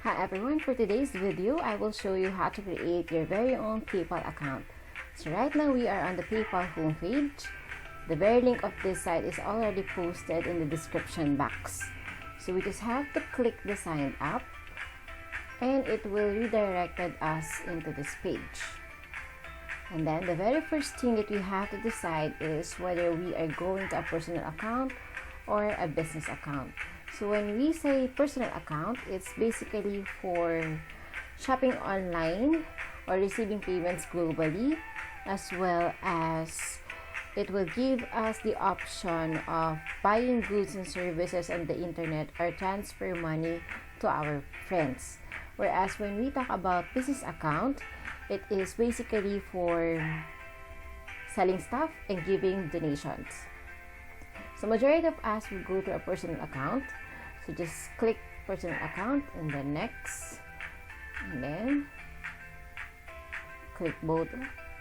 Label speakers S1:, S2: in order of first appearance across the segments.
S1: Hi everyone, for today's video, I will show you how to create your very own PayPal account. So right now we are on the PayPal homepage. The very link of this site is already posted in the description box. So we just have to click the sign up and it will redirect us into this page. And then the very first thing that we have to decide is whether we are going to a personal account or a business account. So when we say personal account, it's basically for shopping online or receiving payments globally, as well as it will give us the option of buying goods and services on the internet or transfer money to our friends. Whereas when we talk about business account, it is basically for selling stuff and giving donations. So majority of us will go to a personal account. So just click personal account and then next, and then click both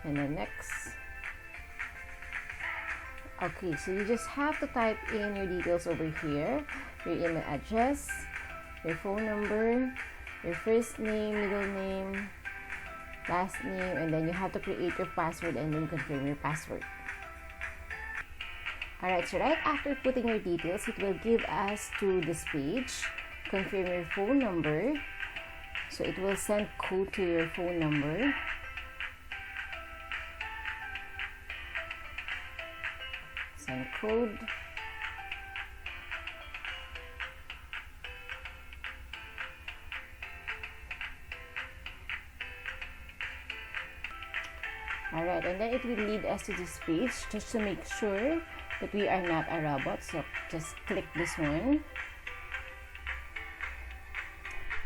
S1: and then next. Okay, so you just have to type in your details over here, your email address, your phone number, your first name, middle name, last name, and then you have to create your password and then confirm your password. Alright, so right after putting your details, it will give us to this page, confirm your phone number. So it will send code to your phone number. Send code. Alright, and then it will lead us to this page just to make sure that we are not a robot. So just click this one.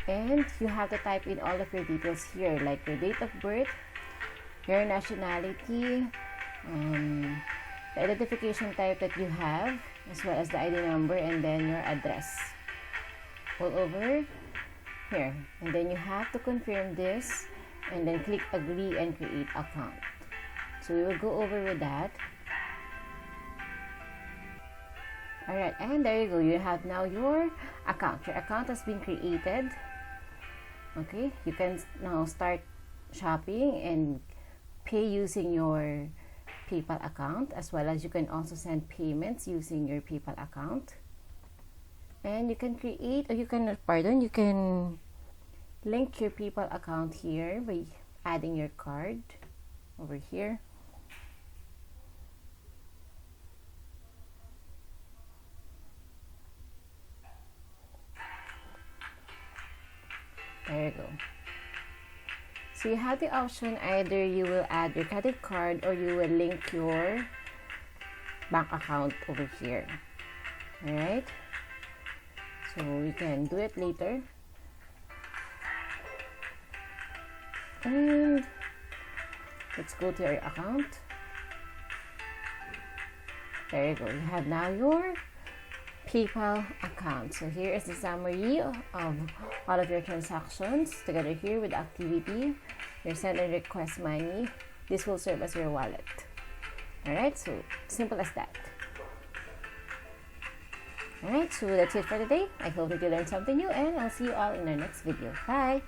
S1: And you have to type in all of your details here, like your date of birth, your nationality, the identification type that you have, as well as the ID number, and then your address. All over here. And then you have to confirm this, and then click agree and create account. So we will go over with that. Alright, and there you go. You have now your account. Your account has been created. Okay, you can now start shopping and pay using your PayPal account, as well as you can also send payments using your PayPal account. And you can create, or you can link your PayPal account here by adding your card over here. There you go. So you have the option, either you will add your credit card or you will link your bank account over here. Alright? So we can do it later. And let's go to your account. There you go. You have now your PayPal account. So here is the summary of all of your transactions together here with activity, your send and request money. This will serve as your wallet. Alright, so simple as that. Alright, so that's it for today. I hope that you learned something new, and I'll see you all in our next video. Bye!